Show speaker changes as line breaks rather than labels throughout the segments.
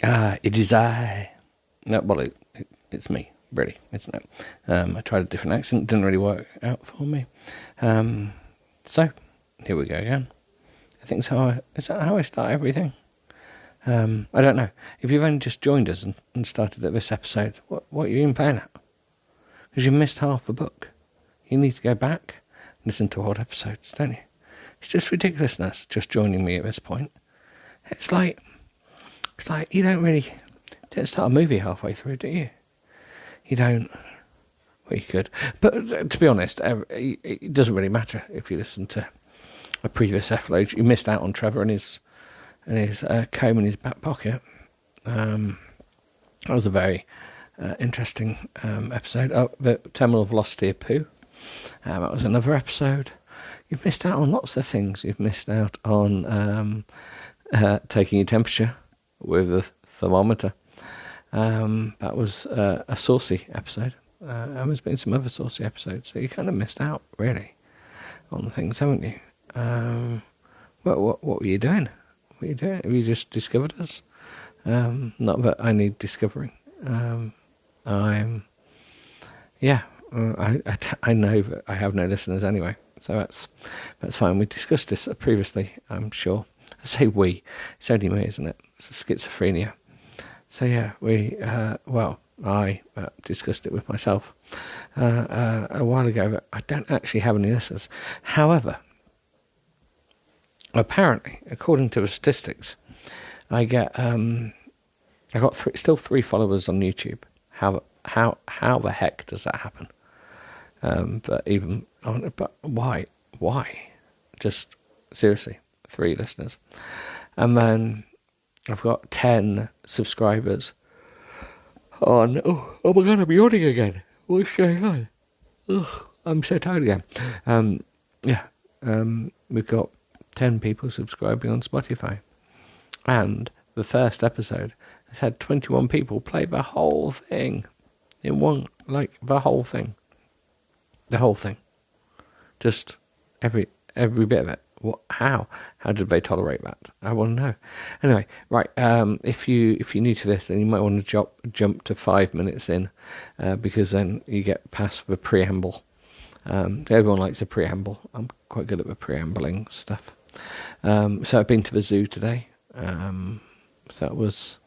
It is I. No, well, it's me, really, isn't it? I tried a different accent, didn't really work out for me. So, here we go again. I think so. Is that how I start everything? I don't know. If you've only just joined us and started at this episode, what are you even playing at? Because you missed half the book. You need to go back and listen to old episodes, don't you? It's just ridiculousness just joining me at this point. It's like you don't start a movie halfway through, do you? You don't. Well, you could. But to be honest, it doesn't really matter if you listen to a previous episode. You missed out on Trevor and his comb in his back pocket. That was a very interesting episode. Oh, the Terminal Velocity of Pooh. That was another episode. You've missed out on lots of things. You've missed out on taking your temperature with a thermometer. That was a saucy episode. And there's been some other saucy episodes, so you kind of missed out, really, on things, haven't you? What were you doing? What were you doing? Have you just discovered us? Not that I need discovering. I know that I have no listeners anyway, so that's fine. We discussed this previously, I'm sure. I say we, it's only me, isn't it? It's a schizophrenia. So yeah, I discussed it with myself a while ago, but I don't actually have any listeners. However, apparently, according to the statistics, I got still 3 followers on YouTube. How the heck does that happen? But why? Just seriously, 3 listeners, and then I've got 10 subscribers on. Oh my god, I'm yawning again. What's going on? Ugh, I'm so tired again. We've got 10 people subscribing on Spotify, and the first episode has had 21 people play the whole thing in one, like the whole thing, just every bit of it. What? How did they tolerate that? I want to know. Anyway, right. If you're new to this, then you might want to jump to 5 minutes in, because then you get past the preamble. Everyone likes a preamble. I'm quite good at the preambling stuff. So I've been to the zoo today. So it was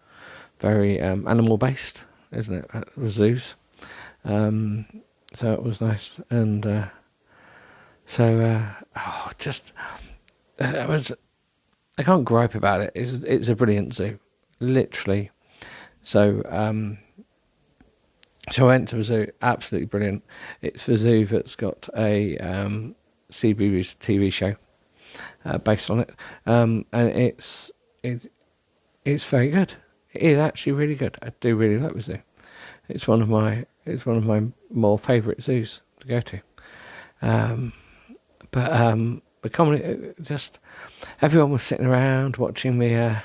very animal based, isn't it? At the zoos. So it was nice, and I can't gripe about it. It's a brilliant zoo, literally. So I went to the zoo, absolutely brilliant. It's the zoo that's got a CBeebies TV show based on it, and it's very good. It is actually really good. I do really like the zoo. It's one of my more favourite zoos to go to. But the comedy, just everyone was sitting around watching the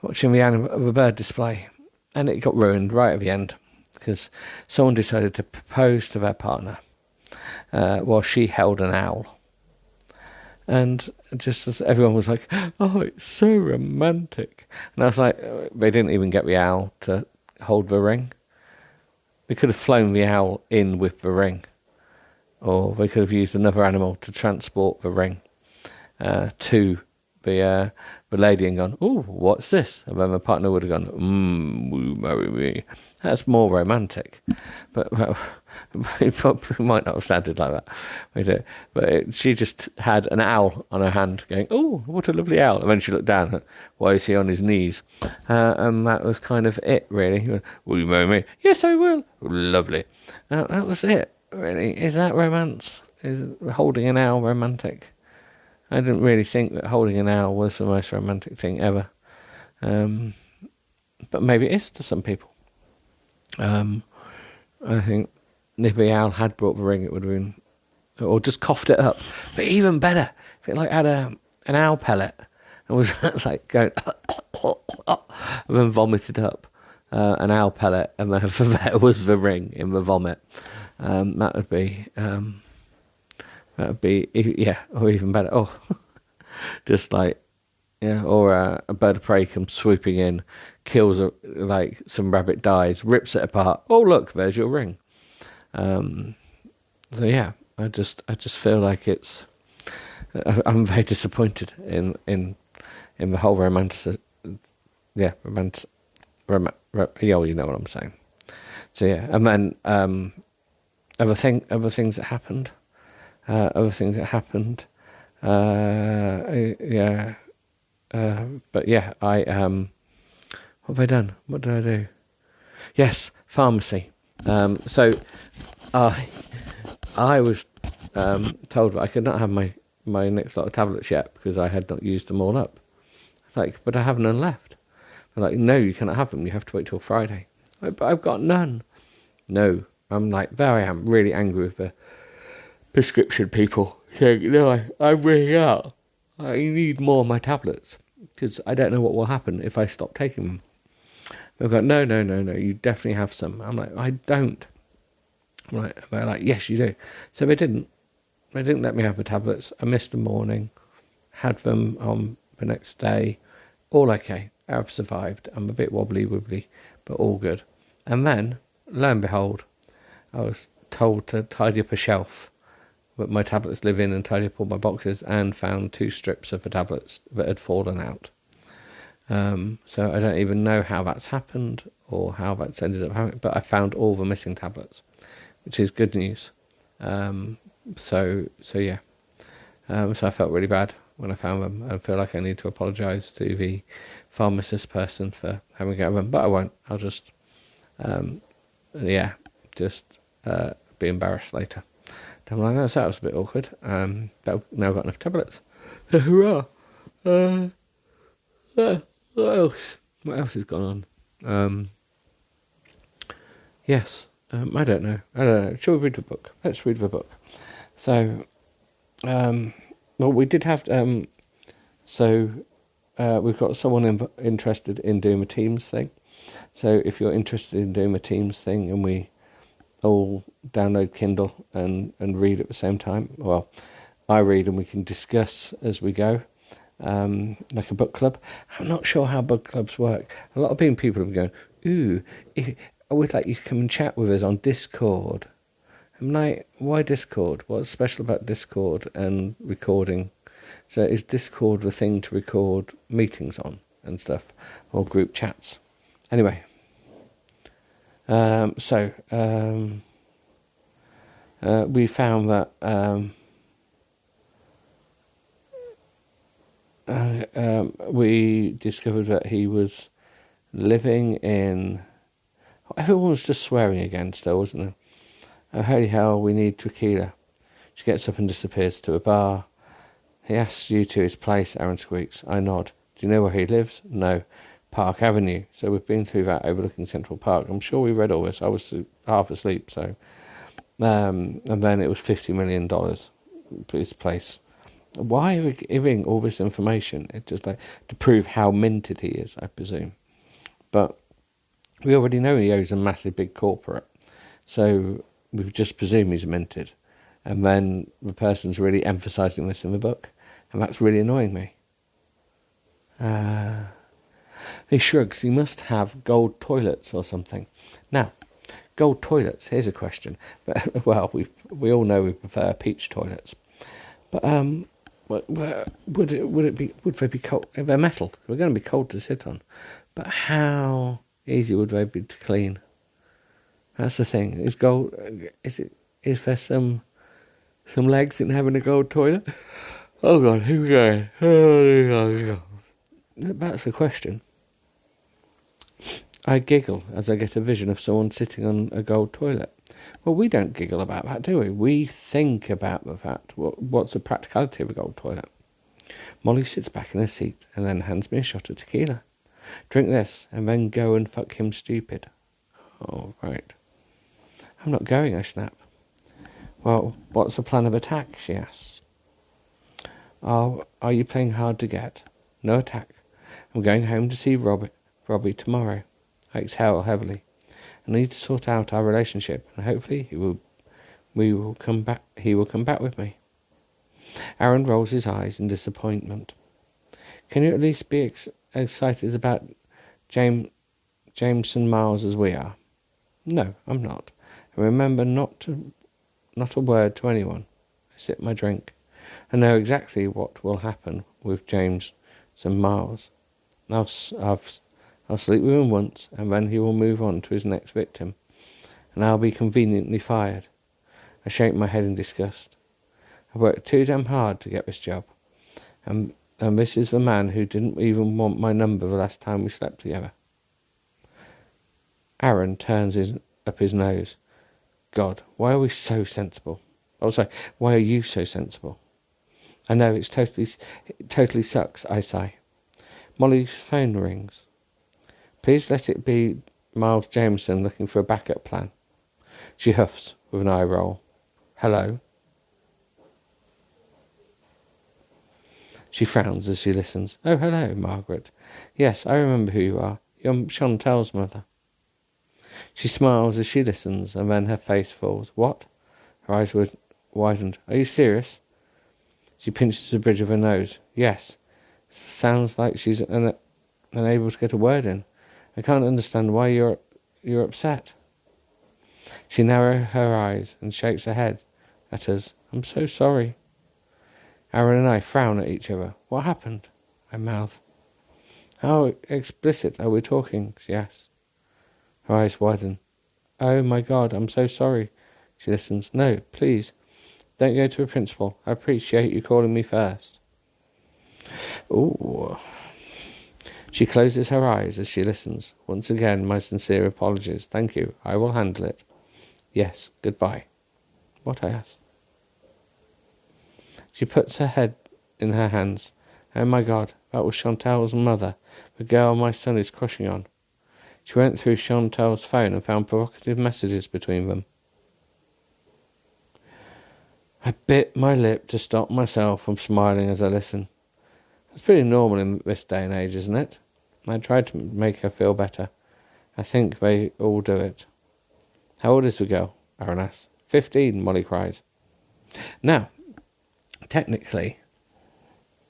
bird display, and it got ruined right at the end because someone decided to propose to their partner while she held an owl, and just as everyone was like, "Oh, it's so romantic," and I was like, they didn't even get the owl to hold the ring. They could have flown the owl in with the ring. Or they could have used another animal to transport the ring to the lady and gone, "Oh, what's this?" And then the partner would have gone, "Will you marry me?" That's more romantic. But it probably might not have sounded like that. But she just had an owl on her hand going, "Oh, what a lovely owl." And then she looked down, why is he on his knees? And that was kind of it, really. "Will you marry me?" "Yes, I will." "Lovely." That was it. Really, is that romance? Is holding an owl romantic? I didn't really think that holding an owl was the most romantic thing ever, but maybe it is to some people. I think if the owl had brought the ring, it would have been, or just coughed it up. But even better, if it had an owl pellet and was like going and then vomited up an owl pellet, and there was the ring in the vomit. That would be, yeah, or even better. Oh, just like, Yeah, or a bird of prey comes swooping in, kills some rabbit, dies, rips it apart. Oh look, there's your ring. So yeah, I just feel like I'm very disappointed in the whole romantic. Yeah, romantic. Yeah, you know what I'm saying. So yeah, and then other things that happened. Yeah. But yeah, what have I done? What did I do? Yes, pharmacy. So I was told that I could not have my next lot of tablets yet because I had not used them all up. It's like, but I have none left. They're like, no, you cannot have them. You have to wait till Friday. Like, but I've got none. No, I'm like, there I am, really angry with the prescription people. Saying, no, I'm running out. I need more of my tablets because I don't know what will happen if I stop taking them. They've got, no, you definitely have some. I'm like, I don't. I'm like, they're like, yes, you do. So they didn't. They didn't let me have the tablets. I missed the morning, had them on the next day. All okay. I've survived. I'm a bit wobbly, but all good. And then, lo and behold, I was told to tidy up a shelf that my tablets live in and tidy up all my boxes, and found 2 strips of the tablets that had fallen out. So I don't even know how that's happened or how that's ended up happening, but I found all the missing tablets, which is good news. So yeah. So I felt really bad when I found them. I feel like I need to apologise to the pharmacist person for having got them, but I won't. I'll just, be embarrassed later. I'm like, no, so that was a bit awkward. But I've now got enough tablets. Hurrah! What else? What else has gone on? Yes. I don't know. Shall we read the book? Let's read the book. So, well, we did have. We've got someone interested in doing a Teams thing. So, if you're interested in doing a Teams thing, and we all download Kindle and read at the same time, well, I read and we can discuss as we go. Like a book club. I'm not sure how book clubs work. A lot of people have been going, I would like you to come and chat with us on Discord. I'm like, why Discord? What's special about Discord and recording? So is Discord the thing to record meetings on and stuff, or group chats? Anyway, we found that we discovered that he was living in... Everyone was just swearing again still, wasn't it? Oh, holy hell, we need tequila. She gets up and disappears to a bar. He asks you to his place, Aaron squeaks. I nod. Do you know where he lives? No. Park Avenue. So we've been through that overlooking Central Park. I'm sure we read all this. I was half asleep, so... and then it was $50 million for his place. Why are we giving all this information? It's just like to prove how minted he is, I presume. But we already know he owes a massive big corporate. So we just presume he's minted. And then the person's really emphasising this in the book. And that's really annoying me. He shrugs. He must have gold toilets or something. Now, gold toilets, here's a question. But, well, we all know we prefer peach toilets. But would they be cold? They're metal. They're going to be cold to sit on. But how easy would they be to clean? That's the thing. Is there some legs in having a gold toilet? Oh God, here we go. Oh, that's the question. I giggle as I get a vision of someone sitting on a gold toilet. Well, we don't giggle about that, do we? We think about the fact, what's the practicality of a gold toilet? Molly sits back in her seat and then hands me a shot of tequila. Drink this and then go and fuck him stupid. Oh, right. I'm not going, I snap. Well, what's the plan of attack, she asks. Oh, are you playing hard to get? No attack. I'm going home to see Robbie tomorrow. I exhale heavily. I need to sort out our relationship, and hopefully he will come back with me. Aaron rolls his eyes in disappointment. Can you at least be excited about Jameson Miles as we are? No, I'm not. And remember not a word to anyone. I sip my drink. I know exactly what will happen with Jameson Miles. I'll sleep with him once, and then he will move on to his next victim, and I'll be conveniently fired. I shake my head in disgust. I've worked too damn hard to get this job, and this is the man who didn't even want my number the last time we slept together. Aaron turns up his nose. God, why are we so sensible? Oh, sorry, why are you so sensible? I know, it totally sucks, I sigh. Molly's phone rings. Please let it be Miles Jameson looking for a backup plan. She huffs with an eye roll. Hello? She frowns as she listens. Oh, hello, Margaret. Yes, I remember who you are. You're Chantal's mother. She smiles as she listens, and then her face falls. What? Her eyes were widened. Are you serious? She pinches the bridge of her nose. Yes. Sounds like she's unable to get a word in. I can't understand why you're upset. She narrows her eyes and shakes her head at us. I'm so sorry. Aaron and I frown at each other. What happened? I mouth. How explicit are we talking? She asks. Her eyes widen. Oh my God, I'm so sorry. She listens. No, please. Don't go to the principal. I appreciate you calling me first. Ooh. She closes her eyes as she listens. Once again, my sincere apologies. Thank you. I will handle it. Yes, goodbye. What? I ask. She puts her head in her hands. Oh my God, that was Chantal's mother, the girl my son is crushing on. She went through Chantal's phone and found provocative messages between them. I bit my lip to stop myself from smiling as I listen. It's pretty normal in this day and age, isn't it? I tried to make her feel better. I think they all do it. How old is the girl? Aaron asks. 15, Molly cries. Now, technically,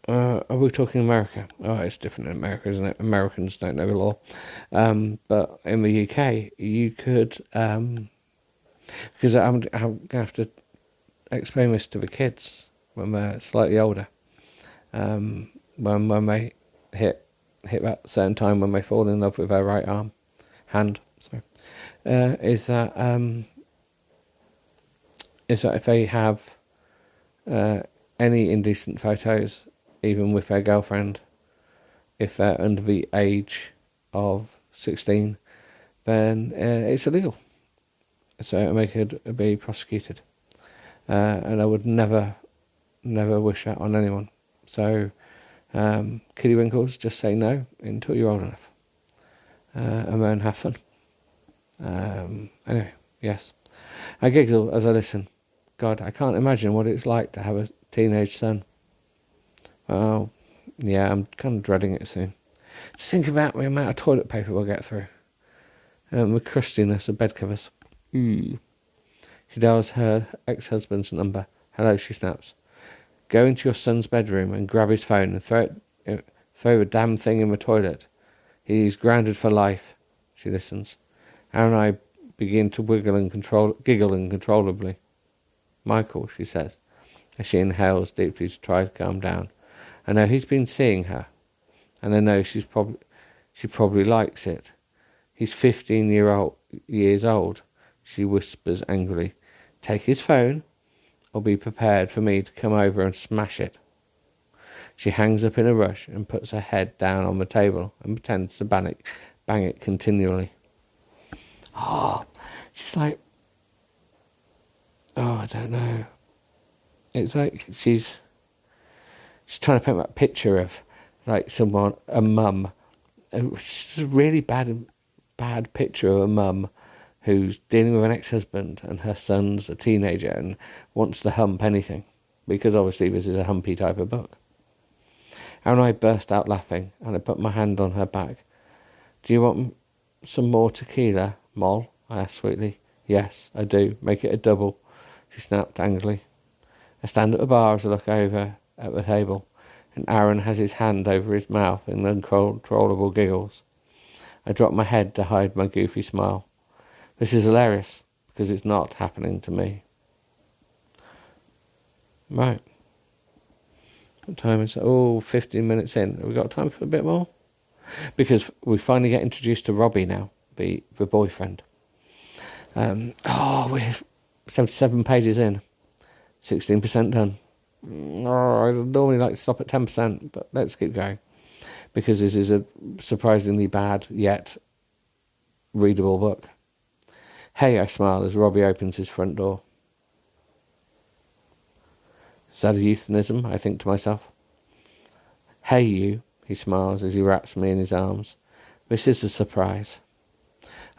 are we talking America? Oh, it's different in America, isn't it? Americans don't know the law. But in the UK, you could, because I'm going to have to explain this to the kids when they're slightly older. When they hit that certain time when they fall in love with their right hand, is that if they have any indecent photos, even with their girlfriend, if they're under the age of 16, then it's illegal. So they could be prosecuted. And I would never wish that on anyone. So, kiddie winkles, just say no until you're old enough. And then have fun. Anyway, yes. I giggle as I listen. God, I can't imagine what it's like to have a teenage son. Well, yeah, I'm kind of dreading it soon. Just think about the amount of toilet paper we'll get through. The crustiness of bed covers. She dials her ex-husband's number. Hello, she snaps. Go into your son's bedroom and grab his phone and throw the damn thing in the toilet. He's grounded for life. She listens. Aaron and I begin to giggle uncontrollably. Michael, she says, as she inhales deeply to try to calm down. I know he's been seeing her, and I know she probably likes it. He's 15 years old, she whispers angrily. Take his phone, or be prepared for me to come over and smash it. She hangs up in a rush and puts her head down on the table and pretends to bang it continually. Oh, she's like, I don't know. It's like she's trying to paint that picture of like a mum. It's a really bad picture of a mum who's dealing with an ex-husband and her son's a teenager and wants to hump anything, because obviously this is a humpy type of book. Aaron and I burst out laughing, and I put my hand on her back. Do you want some more tequila, Moll? I asked sweetly. Yes, I do. Make it a double, she snapped angrily. I stand at the bar as I look over at the table, and Aaron has his hand over his mouth in uncontrollable giggles. I drop my head to hide my goofy smile. This is hilarious, because it's not happening to me. Right. What time is it? 15 minutes in. Have we got time for a bit more? Because we finally get introduced to Robbie now, the boyfriend. We're 77 pages in. 16% done. I normally like to stop at 10%, but let's keep going. Because this is a surprisingly bad, yet readable book. Hey, I smile as Robbie opens his front door. Is that a euphemism? I think to myself. Hey, you, he smiles as he wraps me in his arms. This is a surprise.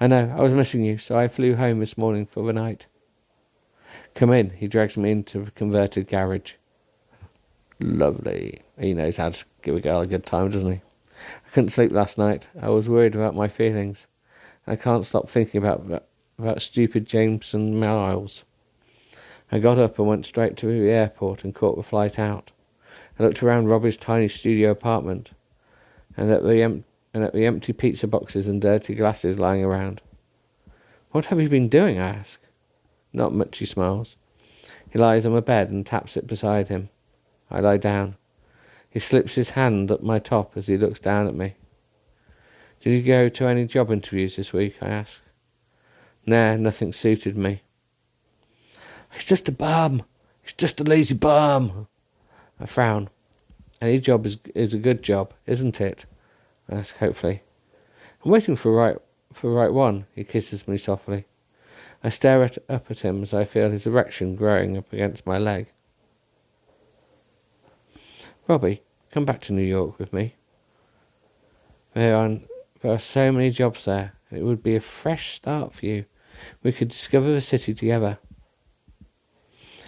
I know, I was missing you, so I flew home this morning for the night. Come in, he drags me into a converted garage. Lovely. He knows how to give a girl a good time, doesn't he? I couldn't sleep last night. I was worried about my feelings. I can't stop thinking about stupid Jameson Miles. I got up and went straight to the airport and caught the flight out. I looked around Robbie's tiny studio apartment and at the empty pizza boxes and dirty glasses lying around. What have you been doing? I ask. Not much, he smiles. He lies on my bed and taps it beside him. I lie down. He slips his hand up my top as he looks down at me. Did you go to any job interviews this week? I ask. Nah, nothing suited me. He's just a bum. He's just a lazy bum. I frown. Any job is a good job, isn't it? I ask hopefully. I'm waiting for the right one. He kisses me softly. I stare up at him as I feel his erection growing up against my leg. Robbie, come back to New York with me. There are so many jobs there, and it would be a fresh start for you. We could discover the city together.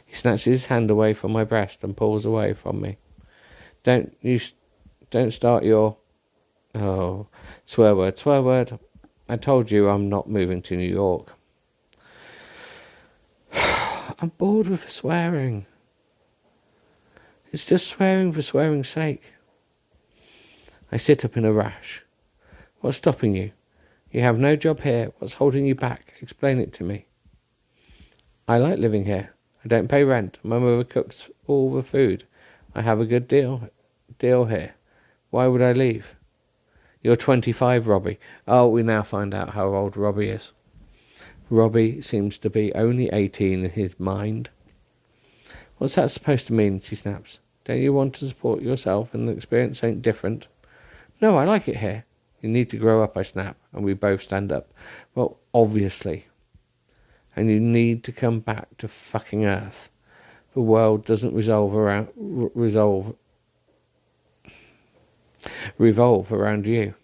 He snatches his hand away from my breast and pulls away from me. Don't start your... Oh, swear word. I told you I'm not moving to New York. I'm bored with the swearing. It's just swearing for swearing's sake. I sit up in a rash. What's stopping you? You have no job here. What's holding you back? Explain it to me. I like living here. I don't pay rent. My mother cooks all the food. I have a good deal here. Why would I leave? You're 25, Robbie. Oh, we now find out how old Robbie is. Robbie seems to be only 18 in his mind. What's that supposed to mean? She snaps. Don't you want to support yourself and the experience ain't different? No, I like it here. You need to grow up, I snap, and we both stand up. Well, obviously. And you need to come back to fucking Earth. The world doesn't revolve around you.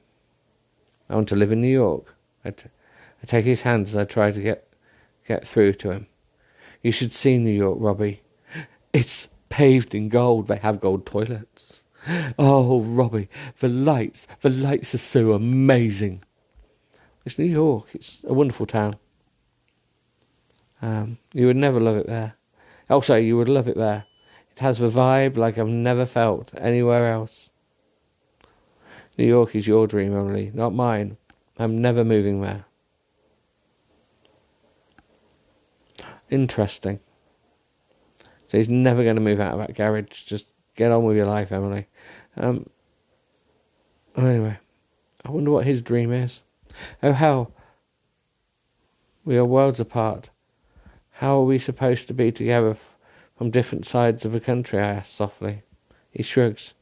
I want to live in New York. I take his hand as I try to get through to him. You should see New York, Robbie. It's paved in gold. They have gold toilets. Oh, Robbie, the lights are so amazing. It's New York. It's a wonderful town. You would never love it there. Also, you would love it there. It has the vibe like I've never felt anywhere else. New York is your dream, Emily, not mine. I'm never moving there. Interesting. So he's never going to move out of that garage. Just get on with your life, Emily. Anyway, I wonder what his dream is. Oh, hell. We are worlds apart. How are we supposed to be together from different sides of the country? I ask softly. He shrugs.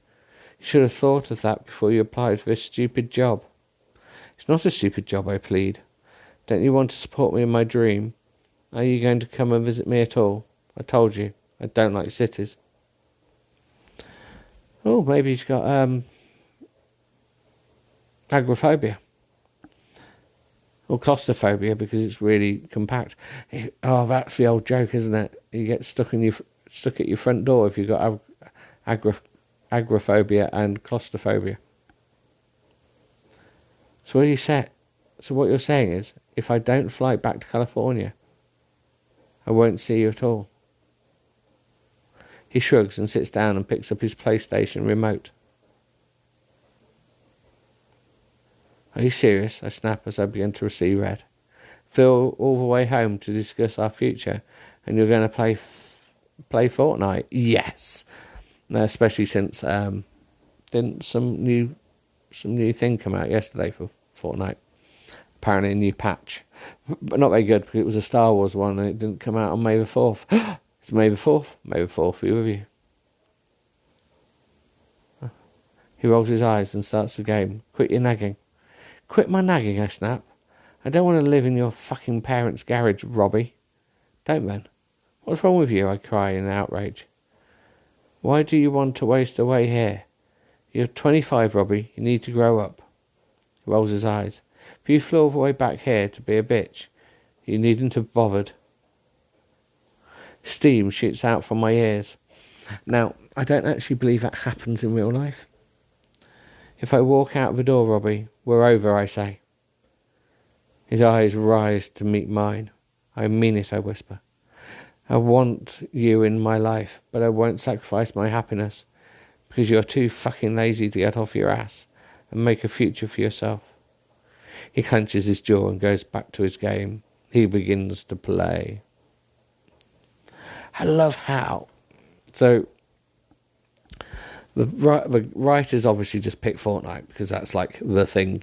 You should have thought of that before you applied for this stupid job. It's not a stupid job, I plead. Don't you want to support me in my dream? Are you going to come and visit me at all? I told you, I don't like cities. Oh, maybe he's got agoraphobia. Or claustrophobia, because it's really compact. Oh, that's the old joke, isn't it? You get stuck at your front door if you've got agoraphobia and claustrophobia. So what you're saying is, if I don't fly back to California, I won't see you at all. He shrugs and sits down and picks up his PlayStation remote. Are you serious? I snap as I begin to see red. Flew all the way home to discuss our future, and you're going to play Fortnite? Yes. No, especially since didn't some new thing come out yesterday for Fortnite? Apparently a new patch, but not very good because it was a Star Wars one and it didn't come out on May the 4th. It's May the 4th. May the 4th be with you. He rolls his eyes and starts the game. Quit your nagging. Quit my nagging, I snap. I don't want to live in your fucking parents' garage, Robbie. Don't then. What's wrong with you? I cry in outrage. Why do you want to waste away here? You're 25, Robbie. You need to grow up. He rolls his eyes. If you flew all the way back here to be a bitch, you needn't have bothered. Steam shoots out from my ears. Now, I don't actually believe that happens in real life. If I walk out the door, Robbie, we're over, I say. His eyes rise to meet mine. I mean it, I whisper. I want you in my life, but I won't sacrifice my happiness because you're too fucking lazy to get off your ass and make a future for yourself. He clenches his jaw and goes back to his game. He begins to play. I love how. So, the writers obviously just picked Fortnite because that's like the thing,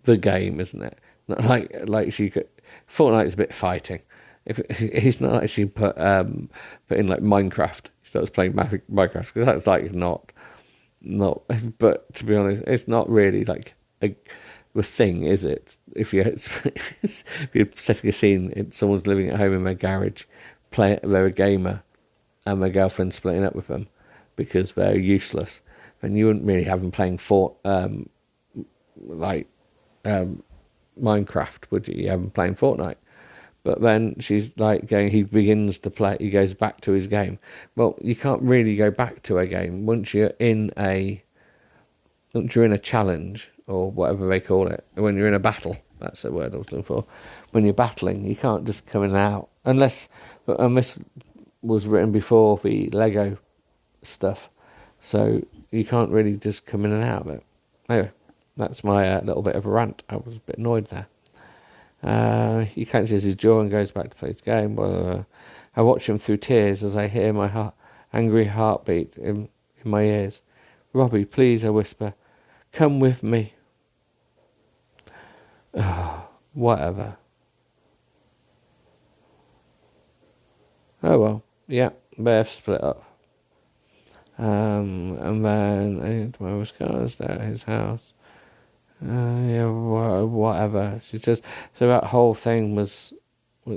the game, isn't it? Not like she could. Fortnite's a bit fighting. If he's not actually put in like Minecraft, he starts playing Minecraft because that's like not. But to be honest, it's not really like the thing, is it? If you're setting a scene, someone's living at home in their garage, they're a gamer, and their girlfriend's splitting up with them because they're useless, then you wouldn't really have them playing Minecraft, would you? You have them playing Fortnite. But then she's like going, he begins to play, he goes back to his game. Well, you can't really go back to a game once you're in a challenge, or whatever they call it. When you're in a battle, that's the word I was looking for. When you're battling, you can't just come in and out. And this was written before the Lego stuff. So you can't really just come in and out of it. Anyway, that's my little bit of a rant. I was a bit annoyed there. He clenches his jaw and goes back to play his game. I watch him through tears as I hear my angry heartbeat in my ears. Robbie, please, I whisper. Come with me. Whatever. Oh well, yeah, they've split up. And then I went to my Wisconsin, stay at his house. Whatever. She says, so that whole thing was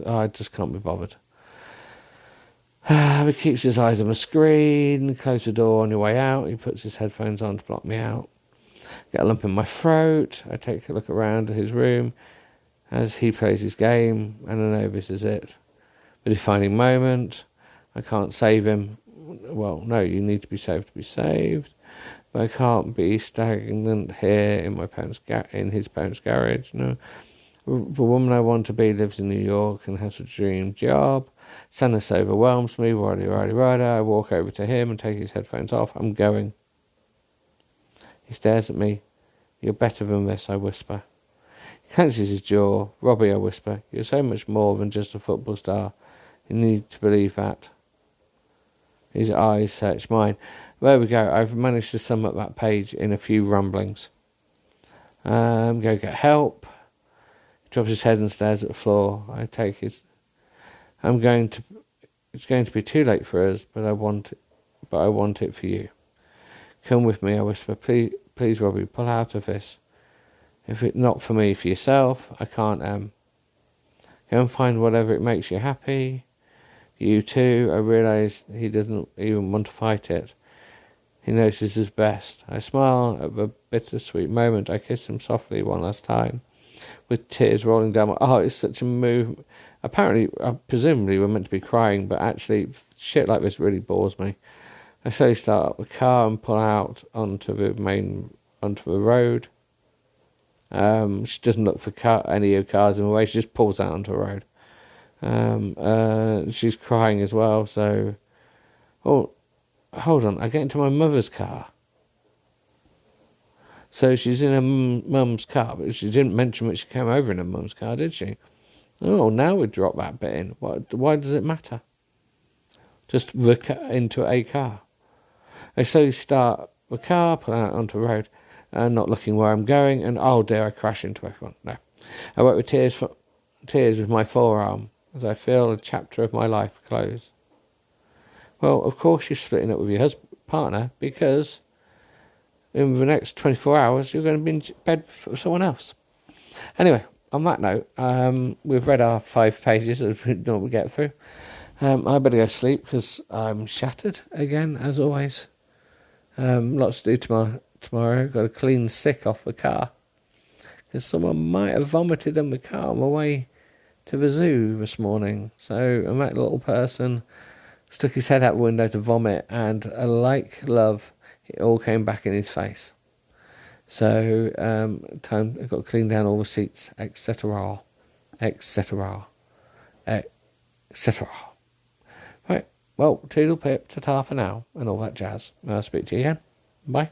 I just can't be bothered. He keeps his eyes on the screen, close the door on your way out. He puts his headphones on to block me out. Get a lump in my throat. I take a look around at his room as he plays his game, and I know this is it. The defining moment. I can't save him. Well, no, you need to be saved to be saved. But I can't be stagnant here in his parents' garage. No, the woman I want to be lives in New York and has a dream job. Sadness overwhelms me. Righty. I walk over to him and take his headphones off. I'm going. He stares at me. You're better than this, I whisper. He clenches his jaw. Robbie, I whisper. You're so much more than just a football star. You need to believe that. His eyes search mine. There we go. I've managed to sum up that page in a few rumblings. Go get help. He drops his head and stares at the floor. I take his. It's going to be too late for us, but I want it for you. Come with me, I whisper. Please, Robbie, pull out of this. If it's not for me, for yourself, I can't. Go and find whatever it makes you happy. You too. I realise he doesn't even want to fight it. He knows this is best. I smile at the bittersweet moment. I kiss him softly one last time, with tears rolling down my... Oh, it's such a move. Apparently, presumably we're meant to be crying, but actually, shit like this really bores me. I slowly start up the car and pull out onto the road. She doesn't look for any cars in the way. She just pulls out onto the road. She's crying as well, so... Oh, hold on, I get into my mother's car. So she's in her mum's car, but she didn't mention that she came over in her mum's car, did she? Oh, now we drop that bit in. Why does it matter? Just into a car. I slowly start the car, pull out onto the road, and not looking where I'm going, and oh dear, I crash into everyone. No. I wipe with tears with my forearm as I feel a chapter of my life close. Well, of course you're splitting up with your partner because in the next 24 hours you're going to be in bed with someone else. Anyway, on that note, we've read our 5 pages as we normally get through. I better go sleep because I'm shattered again, as always. Lots to do tomorrow. Got to clean sick off the car because someone might have vomited in the car on the way to the zoo this morning. So that little person stuck his head out the window to vomit, and like love, it all came back in his face. So time I've got to clean down all the seats, etc., etc., etc. Right. Well, toodle pip, ta-ta for now, and all that jazz. I'll speak to you again. Bye.